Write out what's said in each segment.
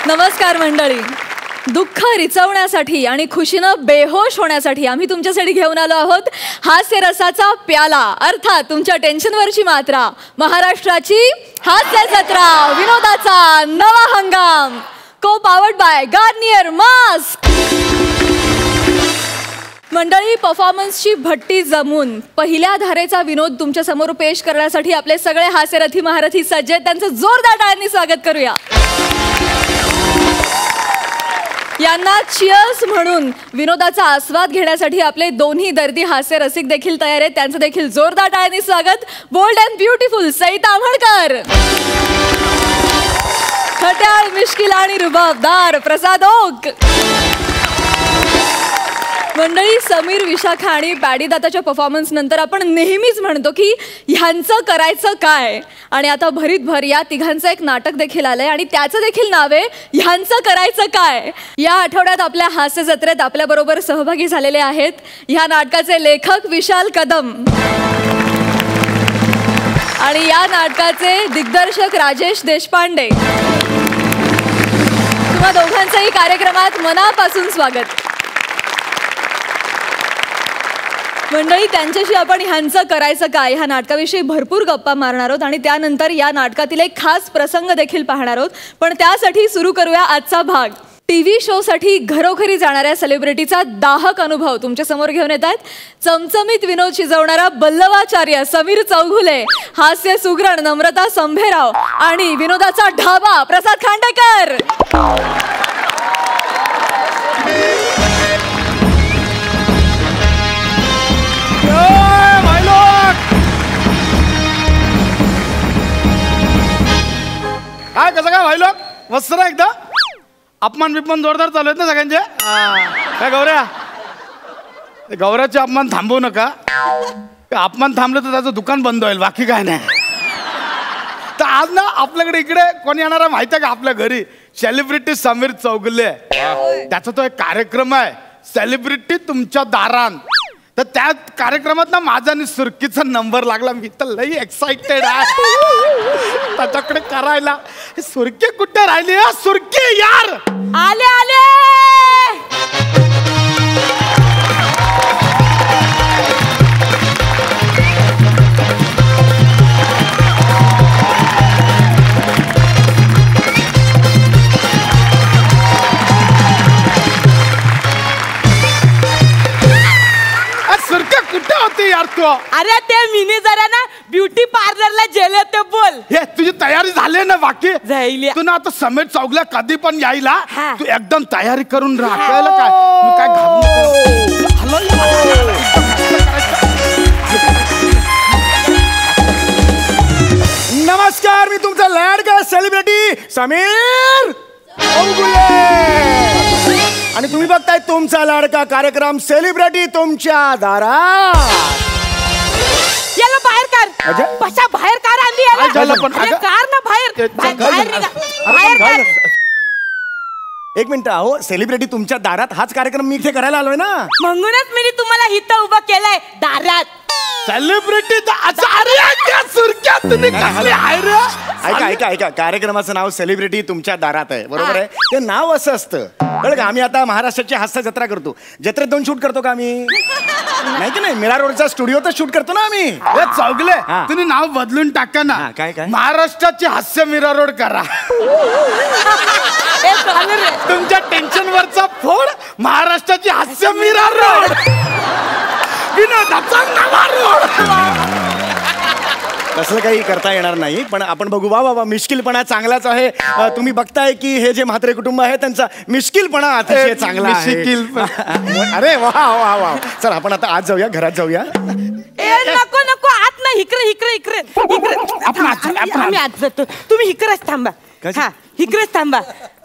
नमस्कार मंडळी. दुःख रिचवण्यासाठी आणि खुशीनं बेहोश होण्यासाठी आम्ही तुमच्यासाठी घेऊन आलो आहोत हास्य रसाचा प्याला, अर्थात तुमच्या टेन्शनवरची मात्रा. महाराष्ट्राची हास्य जत्रा, विनोदाचा नवा हंगाम. को पावर्ड बाय गार्नियर मास्क. मंडळी, परफॉर्मन्सची भट्टी जमून पहिल्या धारेचा विनोद तुमच्या समोर पेश करण्यासाठी आपले सगळे हास्यरथी महारथी सज्ज आहेत. त्यांचं जोरदार टाळ्यांनी स्वागत करूया. यांना चिअर्स म्हणून विनोदाचा आस्वाद घेण्यासाठी आपले दोन्ही दर्दी हास्य रसिक देखील तयार आहेत. त्यांचं देखील जोरदार टाळ्यांनी स्वागत. Bold and beautiful Sai Tamhankar, खट्याळ, मिश्किल आणि रुबाबदार प्रसाद ओक. मंडळी, समीर, विशाखा आणि पॅडी दाताच्या परफॉर्मन्स नंतर आपण नेहमीच म्हणतो की ह्यांचं करायचं काय, आणि आता भरीत भर या तिघांचं एक नाटक देखील आलंय आणि त्याचं देखील नाव आहे ह्यांचं करायचं काय. या आठवड्यात आपल्या हास्य जत्रेत आपल्याबरोबर सहभागी झालेले आहेत ह्या नाटकाचे लेखक विशाल कदम आणि या नाटकाचे दिग्दर्शक राजेश देशपांडे. तुम्हा दोघांचंही कार्यक्रमात मनापासून स्वागत. मंडळी, त्यांच्याशी आपण ह्यांचं करायचं काय ह्या नाटकाविषयी भरपूर गप्पा मारणार आहोत आणि त्यानंतर या नाटकातील एक खास प्रसंग देखील पाहणार आहोत. पण त्यासाठी सुरू करूया आजचा भाग. टीव्ही शोसाठी घरोघरी जाणाऱ्या सेलिब्रिटीचा दाहक अनुभव तुमच्या समोर घेऊन येत आहेत चमचमीत विनोद शिजवणारा बल्लवाचार्य समीर चौघुले, हास्य सुगरण नम्रता संभेराव आणि विनोदाचा ढाबा प्रसाद खांडेकर. काय कसं काय व्हायलो मस्त ना एकदा. अपमान बिपमान जोरदार चालू आहेत ना सगळ्यांचे. काय गौऱ्याचे अपमान थांबवू नका. अपमान थांबलं तर त्याचं दुकान बंद होईल, बाकी काय नाही. तर आज ना आपल्याकडे इकडे कोणी येणार आहे माहिती आहे का? आपल्या घरी सेलिब्रिटी समीर चौगुले, त्याचा तो एक कार्यक्रम आहे सेलिब्रिटी तुमच्या दारात. तर त्या कार्यक्रमात ना माझा आणि सुरकीचा नंबर लागला. मी तर लई एक्साइटेड आहे त्याच्याकडे करायला. सुरकी कुठे राहिली? सुरकी यार, आले आले. यार तू. अरे ते मिनी जरा ना ब्युटी पार्लरला गेले ते. बोल, हे तुझी तयारी झाली ना? बाकी झाली. तू ना आता समीर चौगला कधी पण यायला तू एकदम तयारी करून राह. काय नमस्कार, मी तुमचा लाडका सेलिब्रिटी समीर चौगुले आणि तुम्ही बघताय तुमचा लाडका कार्यक्रम सेलिब्रिटी तुमच्या दारात. याला बाहेर काढ. बसा बाहेर काढ. आणली याला कार ना बाहेर. बाहेर काढ. एक मिनिट, अहो सेलिब्रिटी तुमच्या दारात हाच कार्यक्रम मी इथे करायला आलोय ना. म्हणूनच मी तुम्हाला इथं उभं केलंय दारात. सेलिब्रिटी ऐका ऐका ऐका, कार्यक्रमाचं नाव सेलिब्रिटी तुमच्या दारात आहे, बरोबर आहे. ते नाव असं असतं कळलं का? आम्ही आता महाराष्ट्राची हास्य जत्रा करतो. जत्रेत 2 शूट करतो का आम्ही? नाही की नाही, मीरा रोडचा स्टुडिओ तर शूट करतो ना आम्ही. चौगले तुम्ही नाव बदलून टाका ना. काय काय? महाराष्ट्राची हास्य मीरा रोड करा. तुमच्या टेन्शन वरचा फोड महाराष्ट्राची हास्य मीरा रोड, विनोदाचा नवा रोड. तसं काही करता येणार नाही, पण आपण बघू. वा वा वा, मिश्किलपणा चांगलाच आहे. तुम्ही बघताय की हे जे म्हात्रे कुटुंब आहे त्यांचा मिश्किलपणा अतिशय चांगला आहे. अरे वा वा वा. चल आपण आता आज जाऊया, घरात जाऊया. नको नको, आत ना. इकडे इकडे इकडे इकडे. आम्ही आत जातो, तुम्ही इकडेच थांबा. हा, इकडेच थांबा.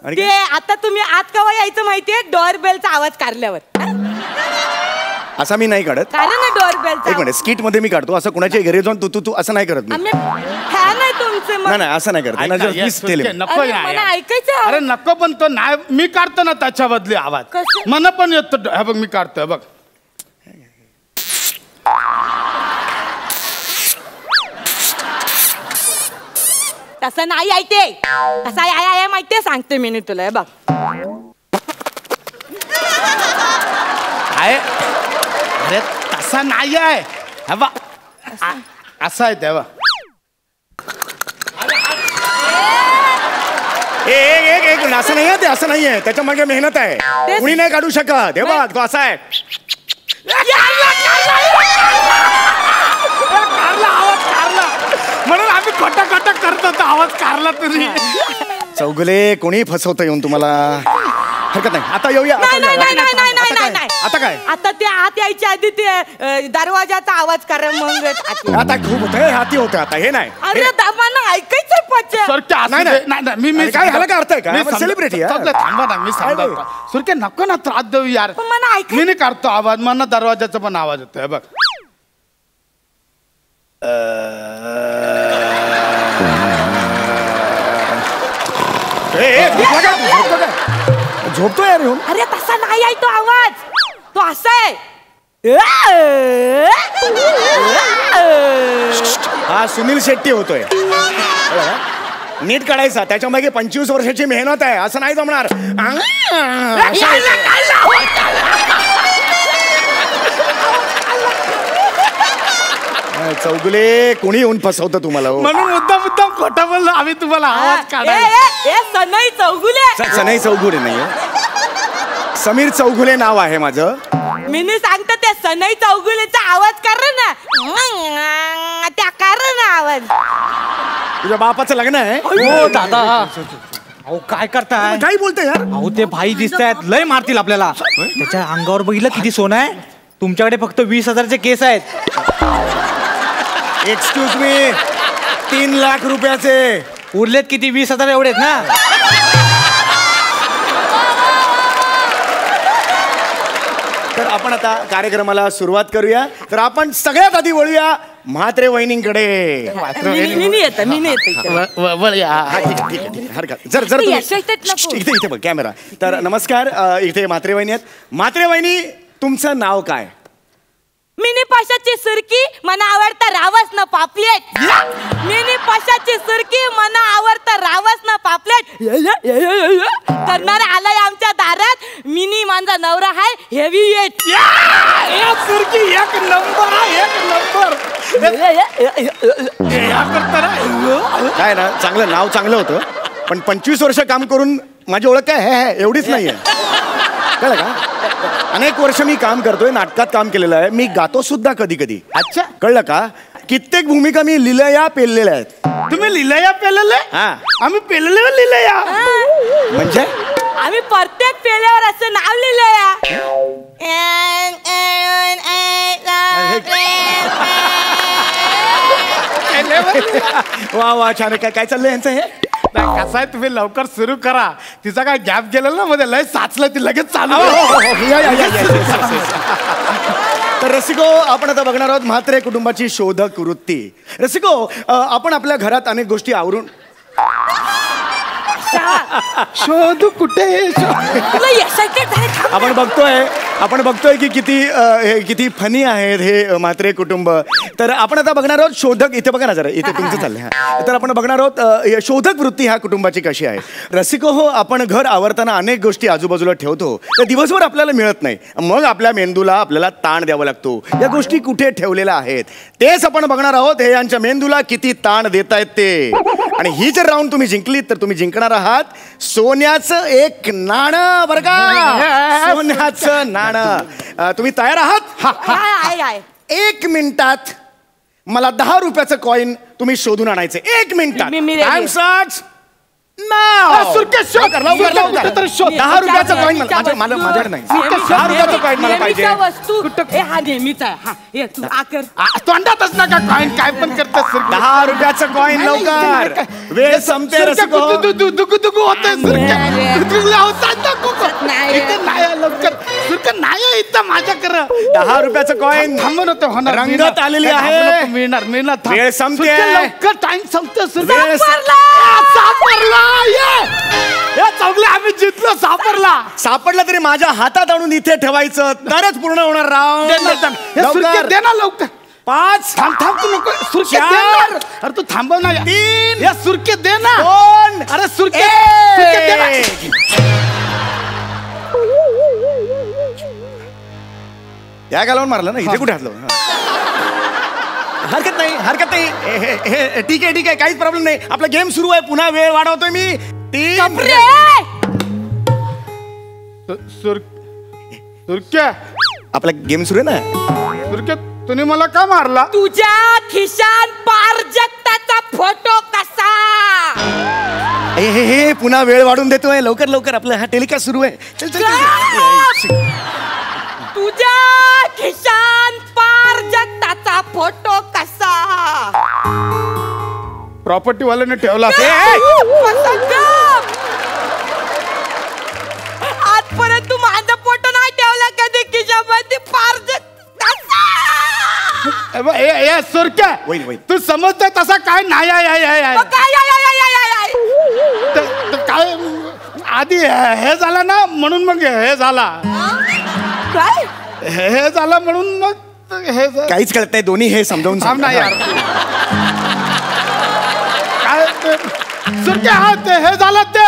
ते आता तुम्ही आत केव्हा यायचं माहितीये? डोअर बेलचा आवाज काढल्यावर. असा मी नाही काढत. Door bell. एक मिनिट, स्किट मध्ये मी काढतो. असं कुणाच्या घरी जाऊन तू तू तू असं नाही करत मी. नाही नाही, असं नाही करत. मला ऐकायचं. अरे नको, पण तो नाही, मी काढतो ना त्याच्या बदली आवाज. मला पण येतो. हे बघ मी काढतोय बघ. तसं नाही आहे ते. तसं आहे माहितीये सांगते मी तुला, हे बघ. अरे तसा नाही आहे, असा आहे तेव्हा. एक असं नाही आहे ते, असं नाही आहे, त्याच्या मागे मेहनत आहे, कुणी नाही काढू शकत. हे बघ तो असा आहे. म्हणून आम्ही खोटा खोटा करत होतो, आवाज काढला तरी. चौगुले कोणी फसवतं येऊन तुम्हाला, हरकत नाही. आता येऊया. नाही. आता काय? आता ते आत यायच्या आधी ते दरवाजाचा आवाज करा, मग आता खूप होतंय, हाती होतं आता. हे नाही. अरे दामांना ऐकायचं मी काय ह्याला काय अर्थ आहे का? सेलिब्रिटी थांबा ना, मी सांगतो. सुरके नको ना त्रास देऊ यार. मला ऐक. मी नाही काढतो आवाज, मला दरवाजाचा पण आवाज येतोय बघ. झोपतो यार येऊन. अरे तसा नाही आहे तो आवाज, तो असा आहे. हा सुनील शेट्टी होतोय. नीट काढायचा, त्याच्या मागे 25 वर्षाची मेहनत आहे, असं नाही जमणार. चौगुले कोणी येऊन फसवतं तुम्हाला. म्हणून मुद्दाम खोटा बोललो आम्ही तुम्हाला आवाज काढायला. सनई चौगुले. सनई चौगुले नाहीये, समीर चौगुले नाव आहे माझं. मी सांगतो ते सनई चौगुलेचा आवाज कर ना, त्या कर ना आवाज. तुझ्या बापाचं लग्न आहे. हो दादा. अहो काय करताय? काय बोलतोय यार? अहो ते भाई दिसतायत, लय मारतील आपल्याला. त्याच्या अंगावर बघितलं किती सोनं आहे. तुमच्याकडे फक्त 20,000चे केस आहेत. एक्सक्यूज मी, 3 लाख रुपयाचे उरलेत किती? 20,000 एवढेच ना. तर आपण आता कार्यक्रमाला सुरुवात करूया. तर आपण सगळ्यात आधी वळूया म्हात्रे वहिनींकडे. जर इथे बघ कॅमेरा. तर नमस्कार, इथे म्हात्रे वहिनी आहेत. म्हात्रे वहिनी, तुमचं नाव काय? मिनी पाशाची सुरकी, मना आवडता रावस ना पापलेट. मिनी पाशाची सुरकी, मना आवडता रावस ना पापलेट. करणारा आलाय आमच्या दारात. मिनी माझा नवरा हाय हेवी वेट. सुरकी एक नंबर, एक नंबर. काय ना, चांगलं नाव चांगलं होतं, पण 25 वर्ष काम करून माझी ओळख काय है एवढीच नाहीये. कळलं का? अनेक वर्ष मी काम करतोय, नाटकात काम केलेलं आहे, मी गातो सुद्धा कधी कधी. अच्छा, कळलं का? कित्येक भूमिका मी लिलया पेललेल्या आहेत. तुम्ही लिलया पेलले? हा, आम्ही पेलले लिलया म्हणजे आम्ही प्रत्येक पेल्यावर असं नाव लिहिलंय. वा वा, छान. काय चाललंय यांचं हे? कसं आहे, तुम्ही लवकर सुरू करा. तिचा काय गॅप गेलेला ना मध्ये, लय साचलं, ती लगेच चालू. तर रसिको, आपण आता बघणार आहोत म्हात्रे कुटुंबाची शोधक वृत्ती. रसिको, आपण आपल्या घरात अनेक गोष्टी आवरून शोध कुठे आपण बघतोय की किती फनी आहेत हे म्हात्रे कुटुंब. तर आपण आता बघणार आहोत शोधक. इथे बघा ना जरा, इथे तुमचं चाललंय. तर आपण बघणार आहोत शोधक वृत्ती ह्या कुटुंबाची कशी आहे. रसिको हो, आपण घर आवरताना अनेक गोष्टी आजूबाजूला ठेवतो, तर दिवसभर आपल्याला मिळत नाही. मग आपल्या मेंदूला आपल्याला ताण द्यावा लागतो. या गोष्टी कुठे ठेवलेल्या आहेत तेच आपण बघणार आहोत. हे यांच्या मेंदूला किती ताण देत आहेत ते. आणि ही जर राऊंड तुम्ही जिंकलीत तर तुम्ही जिंकणार आहात सोन्याचं एक नाणं. बरं का? सोन्याचं नाणं. तुम्ही तयार आहात? 1 मिनिटात मला 10 रुपयाचं कॉइन तुम्ही शोधून आणायचं. 1 मिनिटात. टाइम स्टार्ट्स नाव. 10 रुपयाचं कॉइन माझ्याकडे नाही. 10 रुपयाचं कॉइन मला पाहिजे. हा नेहमीचा आहे. तोंडातच नका कॉइन, काय पण करतात. 10 रुपयाचं कॉइन लवकर, वेळ संपते. दुगु होतंय लवकर नाही इथं माझ्याकडं. 10 रुपयाचं कॉइन थांबून होतं, होणार. रंगत आलेली आहे. मिळणार. वेळ संपते. लवकर टाइम संपतो. आम्ही जिंकलो. सापडला तरी माझ्या हातात आणून इथे ठेवायचं, तरच पूर्ण होणार. राव दे ना लवकर. 5. थांब तू नको. सुरके दे ना. अरे तू थांबव ना. 3. या सुरके दे ना. 2. अरे सुरके या गालावून मारलं ना, इथे कुठे हातलं? हरकत नाही, हरकत नाही. ठीक आहे, ठीक आहे, काहीच प्रॉब्लेम नाही. आपला गेम सुरू आहे, पुन्हा वेळ वाढवतोय मी. सुरक्या, आपला गेम सुरू आहे ना. सुरक्या, तुम्ही मला का मारला? तुझ्या खिशात पारजक्ताचा फोटो कसा? हे पुन्हा वेळ वाढून देतोय. लवकर लवकर, आपलं हा टेलिकास्ट सुरू आहे. चल चल. तुझ्या खिशात पारजक्ताचा फोटो कसा? प्रॉपर्टी वाल्याने ठेवला. आजपर्यंत तू माझा फोटो नाही ठेवला कधी खिशामध्ये. पारजक्त सुरक्या, तू समजतोय तसा काय नाही काय आधी हे झालं ना, म्हणून मग हे झाला. काय हे झालं म्हणून मग हे काहीच कळत नाही. दोन्ही हे समजावून सांग ना यार. काय सुरक्या, हा ते हे झालं ते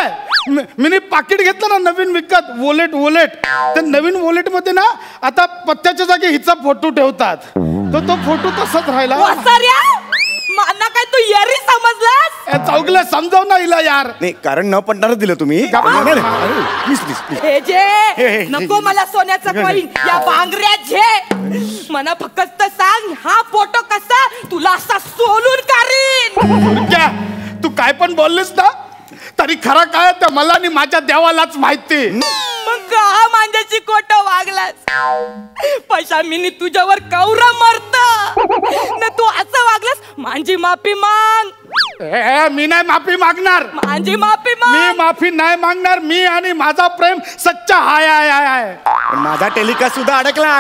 मी पाकिट घेतलं ना नवीन विकत, वॉलेट. त्या नवीन वॉलेट मध्ये ना आता पत्त्याच्या जागी हिचा फोटो ठेवतात. तो फोटो तसाच राहिला. मला काय तू येरी समजलास? चौकल्या समजाव ना हिला यार. नाही, कारण न पडणारच दिलं तुम्ही. Please please please. हे जे नको मला सोन्याचा कॉईन, या बांगड्या जे मला फक्त सांग, हा फोटो कसा तुला असा सोलून काढीन. तू काय पण बोललीस ना, तरी खरं काय तर मला आणि माझ्या देवालाच माहिती. मग का माझ्याशी खोटं वागलास? पैसा मी तुझ्यावर कौरा मरत ना, तू असं वागलास. माझी माफी माग. मी नाही माफी मागणार. माझी माफी मी माग. माफी नाही मागणार. मी आणि माझा प्रेम सच्चा आहे. माझा टेलिकास्ट सुद्धा अडकला.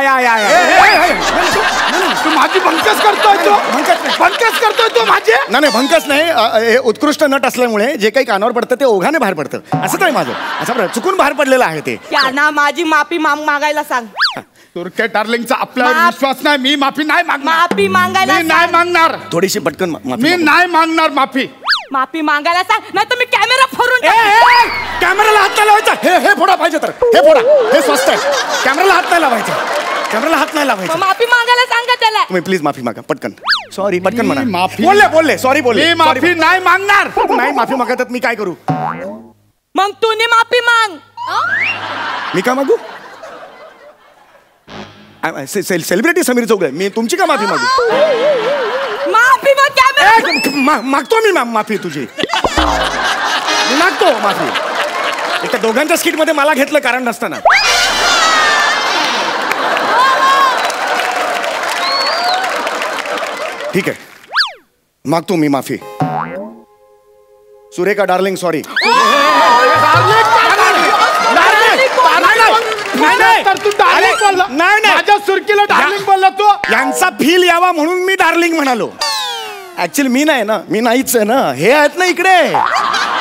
तू माझी भंकस करतोय. भंकस करतोय तू माझी. नाही, भंकस नाही. हे उत्कृष्ट नट असल्यामुळे जे काही कानावर पडतं ते ओघाने बाहेर पडतं. असं काय माझं असं चुकून बाहेर पडलेलं आहे ते. त्यांना माझी माफी मागायला सांग. तुर्के डार्लिंगचा आपल्यावर विश्वास नाही. मी माफी नाही मागणार. माफी मागायला मी नाही मागणार. थोडीशी पटकन मी नाही मागणार माफी. माफी मागायला सांग, नाही तर मी कॅमेरा फोडून कॅमेराला हात नाही लावायचा. हे फोडा पाहिजे तर हे फोडा. हे स्वस्त आहे. कॅमेराला हात नाही लावायचा. कॅमेराला हात नाही लावायचा. माफी मागायला सांगा त्याला. तुम्ही प्लीज माफी मागा पटकन. सॉरी पटकन म्हणा. माफी बोलले सॉरी बोलले. मी माफी नाही मागणार. नाही माफी मागतात मी काय करू? मग तूने माफी माग. मी का मागू? सेलिब्रिटी समीर चौगुले, मी तुमची का माफी मागू? माफी मागतो मी माफी तुझी. मागतो माफी. त्या दोघांच्या स्किट मध्ये मला घेतलं कारण नसताना. ठीक आहे, मागतो मी माफी. Surekha darling sorry. माझ्या सुरकीला डार्लिंग बोलला तू. यांचा फील यावा म्हणून मी डार्लिंग म्हणालो. ऍक्च्युअली मी नाही ना, मी नाहीच आहे ना. हे आहेत ना इकडे,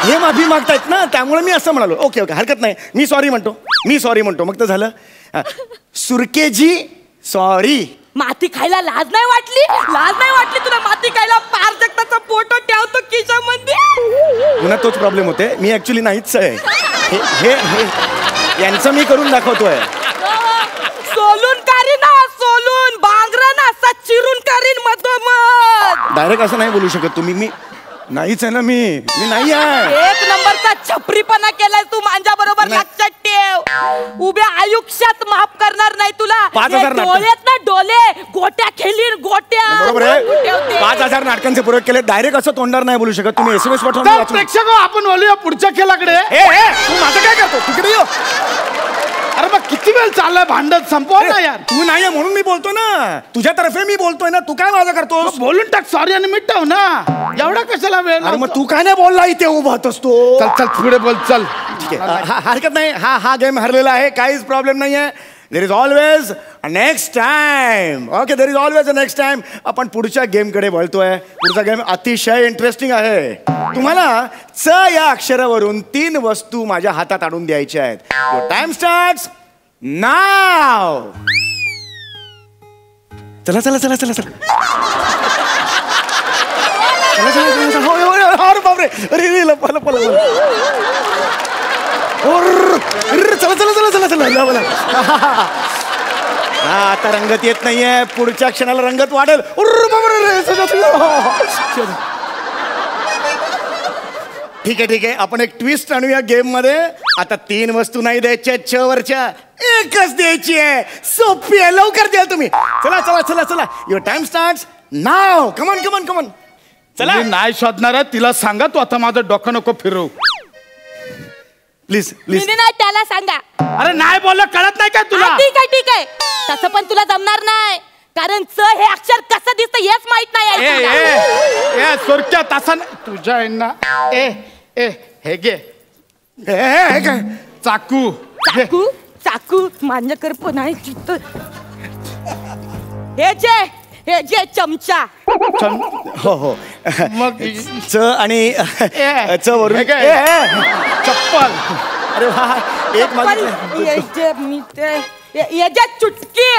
हे माफी मागतायत ना, त्यामुळे मी असं म्हणालो. ओके हरकत नाही. मी सॉरी म्हणतो. मग तर झालं. सुरकेजी सॉरी. माती खायला लाज नाही वाटली तुला? माती खायला पारजक्ताचा फोटो ठेवतो खिशामध्ये. पुन्हा तोच प्रॉब्लेम होते. मी ऍक्च्युली नाहीच आहे. हे यांचं मी करून दाखवतोय. सोलून सोलून बांगरा ना असा चिरून काढीन मधोमध. डायरेक्ट असं नाही बोलू शकत तुम्ही. मी नाहीच आहे ना. मी नाही आहे. एक नंबरचा छपरीपणा केलाय तू माझ्या बरोबर. लक्षात ठेव, उभ्या आयुष्यात माफ करणार नाही तुला. 5,000 डोळ्यात ना डोले गोट्या खेळीन गोट्या. बरोबर आहे. 5,000 नाटकांचे प्रयोग केले. डायरेक्ट असं तोंडावर नाही बोलू शकत तुम्ही. SMS पाठवून प्रेक्षक आपण बोलूया पुढच्या खेळाकडे. तू माझं काय करतो तिकडे येऊ. अरे मग किती वेळ चाललाय भांडत? संपव ना यार. तू नाही म्हणून मी बोलतो ना. तुझ्यातर्फे मी बोलतोय ना. तू काय माझं करतोस? बोलून टाक सॉरी आणि मिटव ना. एवढा कशाला वेळ? अरे मग तू काय नाही बोलला इथे उभा होतोस तू. चल पुढे बोल. चल ठीक आहे, हरकत नाही. हा गेम हरलेला आहे. काहीच प्रॉब्लेम नाही आहे. There is always a next time. Okay, there is always a next time. आपण पुढच्या गेम कडे वळतोय. पुढचा गेम अतिशय इंटरेस्टिंग आहे. तुम्हाला च या अक्षरावरून 3 वस्तू माझ्या हातात आणून द्यायच्या आहेत. टाइम स्टार्ट्स नाव. चला चला चला चला चला. अरे बापरे. अरे लपा. बोला बोला. हा आता रंगत येत नाहीये, पुढच्या क्षणाला रंगत वाढेल. ठीक आहे ठीक आहे, आपण एक ट्विस्ट आणूया गेम मध्ये. आता 3 वस्तू नाही द्यायच्या, 6 वरच्या एकच द्यायची आहे. सोपी आहे, लवकर द्या तुम्ही. चला चला चला चला, your time starts now. Come on come on come on. चला. नाही शोधणार आहे, तिला सांगा तू आता माझं डोकं नको फिरवू. Please please. नाही त्याला सांगा. अरे नाही बोललं कळत नाही काय तुला? ठीक आहे ठीक आहे, तसं पण तुला जमणार नाही, कारण च हे अक्षर कसं दिसतं हेच माहित नाही. ए सुरक्या तसा तुझ्या यांना. ए ए हे घे काय चाकू. चाकू चाकू माझ्याकडे पण आहे चित्त. हे जे चमचा. हो हो. मग च आणि च वरून चप्पल. अरे वा, एक मागितलं. ये जे चुटकी.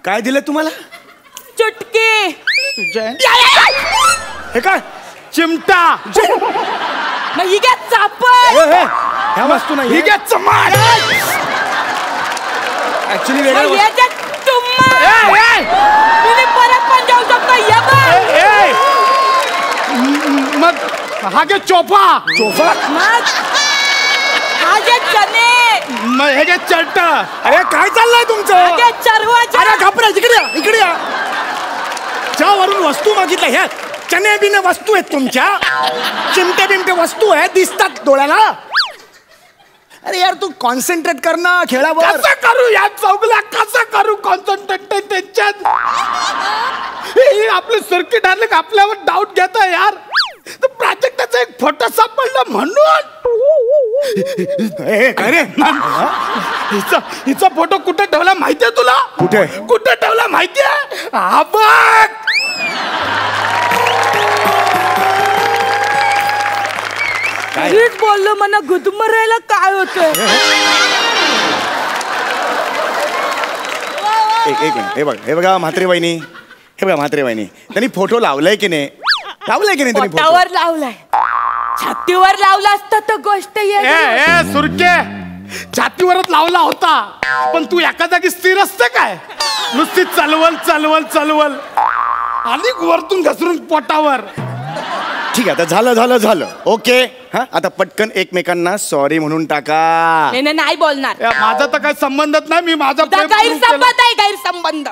काय दिलं तुम्हाला? चुटकी. तुझ्या हे काय? चिमटा. मग ही घ्या चापड. ह्या वस्तू नाही. ही घे चमाट. ऍक्च्युली वेगळं. ये जे टुम्मा. तुम्ही परत पण जाऊ शकता. ये बघ. मग हा घे चोफा. चोफा. मग हा जे चणे. मग हे घे चट. अरे काय चाललंय तुमचं? हे चरवा. अरे घाबरा, इकडे या इकडे या. च्या वरून वस्तू मागितल्या, ह्या चणे बिने वस्तू आहेत तुमच्या. चिमटे बिमटे वस्तू आहेत, दिसतात डोळ्याला. अरे यार तू कॉन्सन्ट्रेट कर ना खेळावर. कसं करू या चौगला, कसं करू कॉन्सन्ट्रेट त्यांच्यात? आपले सर्किट आले का आपल्यावर डाऊट घेता यार. प्राजक्ताचा एक फोटो सापडला म्हणून. अरे हिचा फोटो कुठे ठेवला माहितीये तुला? कुठे? कुठे ठेवला माहितीये? हा बघ. काहीच बोललो मला गुदमरायला काय होतंय. एक मिनिट. हे बघा म्हात्रे वहिनी, हे बघा म्हात्रे वहिनी, त्यांनी फोटो लावलाय की नाही? लावलाय की नाही त्यांनी फोटो? पोटावर लावलाय, छातीवर लावला असता तर गोष्ट ए सुरके, छातीवरच लावला होता, पण तू एका जागी स्थिर असते काय? नुसती चलवल चलवल चलवल आणि वरतून घसरून पोटावर. ठीक आहे, आता झालं ओके. हा आता पटकन एकमेकांना सॉरी म्हणून टाका. नाही बोलणार. माझा तर काही संबंधच नाही. मी माझा गैरसंबंध आहे, गैरसंबंध.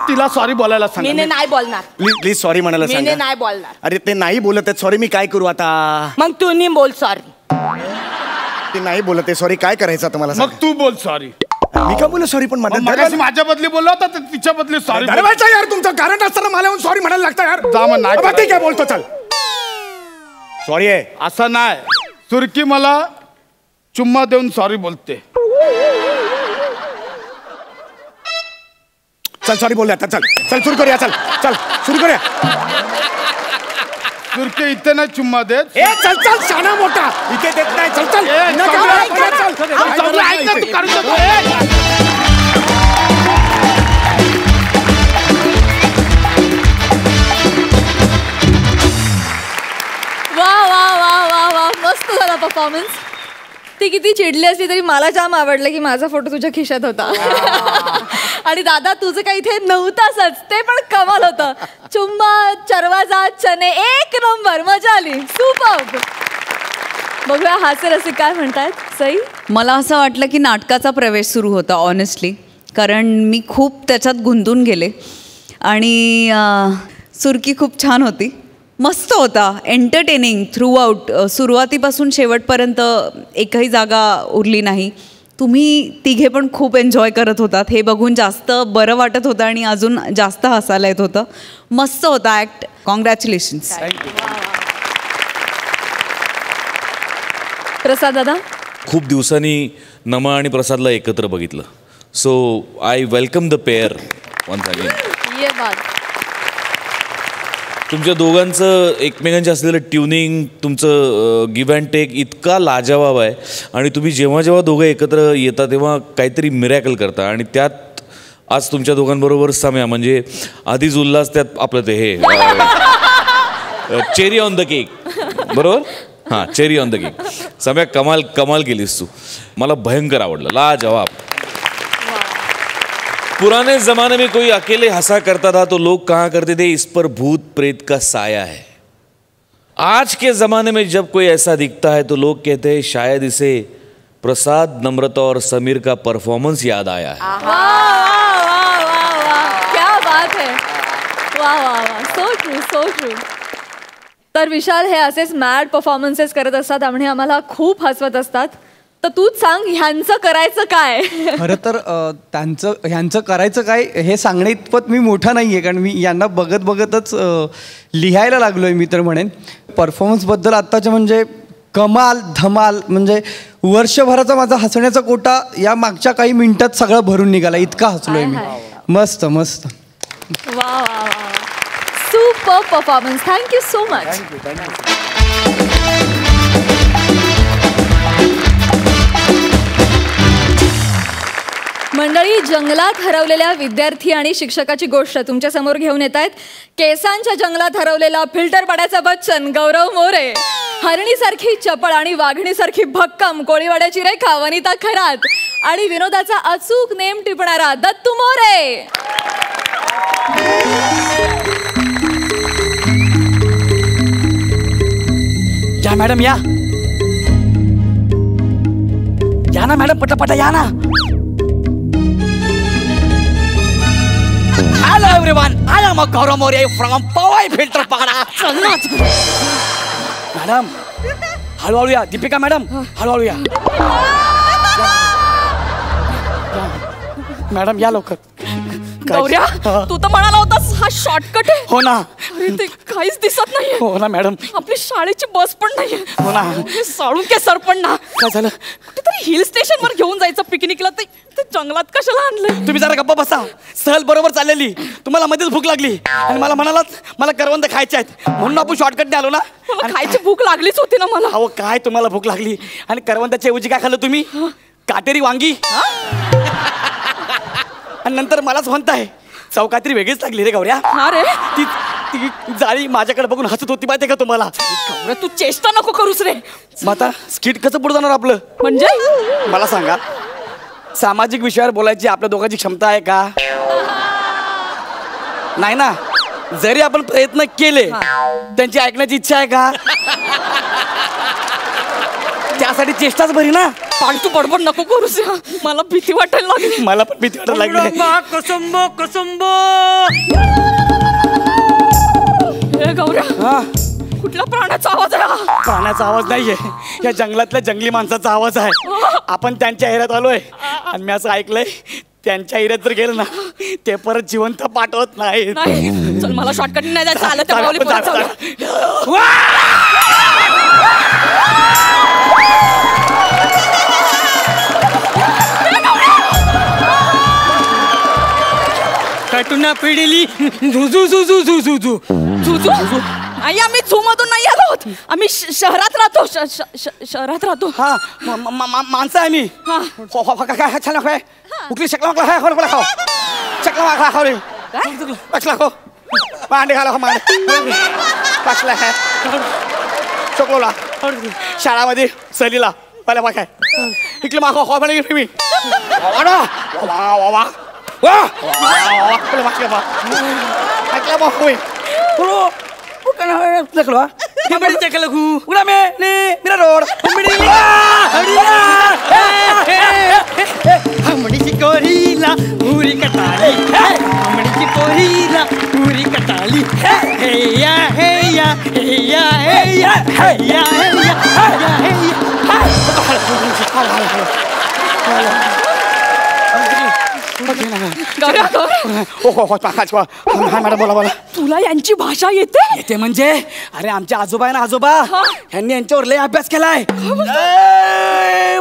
तिला सॉरी बोलायला सांग. मी नाही बोलणार. प्लीज सॉरी म्हणायला मी सांगा. नाही बोलणार. अरे ते नाही बोलत आहेत सॉरी, मी काय करू आता? मग तू नाही बोल सॉरी. ते नाही बोलत आहे सॉरी, काय करायचं आता मला? मग तू बोल सॉरी. मी का बोलू सॉरी? पण माझ्या बदली बोललो होता, तिच्या बदली सॉरी. यार तुमचं कारण असताना मला सॉरी म्हणायला लागतं यार. जा मग नाही. ठीक आहे बोलतो, चल सॉरी आहे. असं नाही, सुरकी मला चुम्मा देऊन सॉरी बोलते. चल सॉरी बोलूया आता. चल सुरू करूया. चल सुरू करूया. सुरके इथे नाही चुम्मा देत. चल शाना मोठा इथे देत नाही. चल वा मस्त झाला परफॉर्मन्स. ती किती चिडली असली तरी मला जाम आवडलं की माझा फोटो तुझ्या खिशात होता. आणि दादा तुझं काही इथे नव्हताच, ते पण कमाल होतं. चुम्मा, चरवाजा, चणे, एक नंबर, मजा आली. सुपर. बघूया हास्य रसिक काय म्हणतायत. सई, मला असं वाटलं की नाटकाचा प्रवेश सुरू होता ऑनेस्टली, कारण मी खूप त्याच्यात गुंतून गेले. आणि सुरकी खूप छान होती, मस्त होता, एंटरटेनिंग थ्रू आउट. सुरुवातीपासून शेवटपर्यंत एकही जागा उरली नाही. तुम्ही तिघे पण खूप एन्जॉय करत होतात, हे बघून जास्त बरं वाटत होतं आणि अजून जास्त हसायला येत होतं. मस्त होता ॲक्ट. कॉंग्रॅच्युलेशन्स. प्रसाद दादा, खूप दिवसांनी नमा आणि प्रसादला एकत्र बघितलं, so I welcome the pair once again. ये बात. तुमच्या दोघांचं एकमेकांचे असलेलं ट्युनिंग, तुमचं गिव्ह अँड टेक इतका लाजवाब आहे. आणि तुम्ही जेव्हा जेव्हा दोघं एकत्र येता तेव्हा काहीतरी मिरॅकल करता. आणि त्यात आज तुमच्या दोघांबरोबर साम्या, म्हणजे आधीच उल्हास, त्यात आपलं ते हे चेरी ऑन द केक, बरोबर? हां, चेरी ऑन द केक. सम्या कमाल कमाल केलीस तू. मला भयंकर आवडलं, लाजवाब. पुराने जमाने में कोई अकेले हंसा करता था तो लोग कहा करते थे इस पर भूत प्रेत का साया है. आज के जमाने में जब कोई ऐसा दिखता है तो लोग कहते हैं शायद इसे प्रसाद, नम्रता और समीर का परफॉर्मेंस याद आया है. वाह वाह वाह वाह वाह, क्या बात है. वाह वाह वाह, सो ट्रू सो ट्रू. तर विशाल हे असेच मॅड परफॉर्मन्सेस करत असतात आणि आम्हाला खूप हसवत असतात. तर तूच सांग ह्यांचं करायचं काय. खरं तर ह्यांचं करायचं काय हे सांगण्या इतपत मी मोठा नाही आहे, कारण मी यांना बघत बघतच लिहायला लागलो आहे. मी तर म्हणेन परफॉर्मन्सबद्दल आत्ताच्या म्हणजे कमाल धमाल. म्हणजे वर्षभराचा माझा हसण्याचा कोटा या मागच्या काही मिनिटात सगळं भरून निघाला, इतका हसलोय मी. मस्त मस्त. वा वा वा, super performance. Thank you so much. मंडळी, जंगलात हरवलेल्या विद्यार्थी आणि शिक्षकाची गोष्ट तुमच्या समोर घेऊन येत आहेत. केसांच्या जंगलात हरवलेला फिल्टर पाड्याचा बच्चन गौरव मोरे, हरणीसारखी चपळ आणि वाघणीसारखी भक्कम कोळीवाड्याची रेखा वनिता खरात आणि विनोदाचा अचूक नेम टिपणारा दत्तू मोरे. या मॅडम या ना मॅडम, पटापटा या ना. Hello everyone, I am Gaurav More from Powai Filter Pada. Madam हळूहळू या. दीपिका मॅडम हळूहळू या. मॅडम या लवकर. गौऱ्या, तू तर म्हणाला होतास हा शॉर्टकट आहे. हो ना. अरे ते काहीच दिसत नाहीये. हो ना मॅडम. आपली शाळेची बस पण नाहीये. हो ना. साळून के सर पण ना. काय झालं? कुठेतरी हिल स्टेशन वर घेऊन जायचं पिकनिकला, ते जंगलात कशाला आणलंय. तुम्ही जरा गप्पा बसा. सहल बरोबर चाललेली, तुम्हाला मध्येच भूक लागली आणि मला म्हणालात मला करवंद खायचे आहेत म्हणून आपण शॉर्टकटने आलो ना. मला खायची भूक लागलीच होती ना मला. अहो काय तुम्हाला भूक लागली आणि करवंदाच्या ऐवजी काय खाल्लं तुम्ही? काटेरी वांगी. आणि नंतर मलाच म्हणताय चव काहीतरी वेगळीच लागली रे गौऱ्या. अरे ती ती जाळी माझ्याकडे बघून हसत होती माहिती का तुम्हाला? गौऱ्या, तू चेष्टा नको करूस रे. मग आता स्किट कसं पुढे जाणार आपलं? म्हणजे मला सांगा, सामाजिक विषयावर बोलायची आपल्या दोघांची क्षमता आहे का? नाही ना. जरी आपण प्रयत्न केले त्यांची ऐकण्याची इच्छा आहे का? त्यासाठी चेष्टाच बरी ना. पण तू बडबड नको करूस. मला भीती वाटायला लागली. मला पण भीती वाटायला लागली. कसंबो कसंबो. हे गौऱ्या, कुठल्या प्राण्याचा आवाज आहे हा? प्राण्याचा आवाज नाहीये, या जंगलातल्या जंगली माणसाचा आवाज आहे. आपण त्यांच्या एरियात आलोय आणि मी असं ऐकलंय त्यांच्या एरियात जर गेलं ना ते परत जिवंत पाठवत नाही. चल, मला शॉर्टकट नाही जायचं. आलं तर पावली परत चालू. कटुना पिढीली झुझू झुझू झुझू झुझू झुझू. आई, आम्ही झू मधून नाही आलो आहोत. आम्ही शहरात राहतो. शहरात राहतो. हा माणसं आहे मी. काय छान काय उकली शकला खाओ शकला खाओ रे. कसला खो मांडे घाला मांडे कसला है चोकलोला शाळामध्ये सहलीला पहिल्या पाय इकडे मागो खो म्हणे मी हमडीची कोरीला पुरी कटाली, हमडीची कोरीला पुरी कटाली. हे या हे या हे या हे या हे या हे मॅडम बोला बोला. तुला यांची भाषा येते? येते म्हणजे अरे आमचे आजोबा आहे ना आजोबा, यांनी यांच्यावर लय अभ्यास केलाय.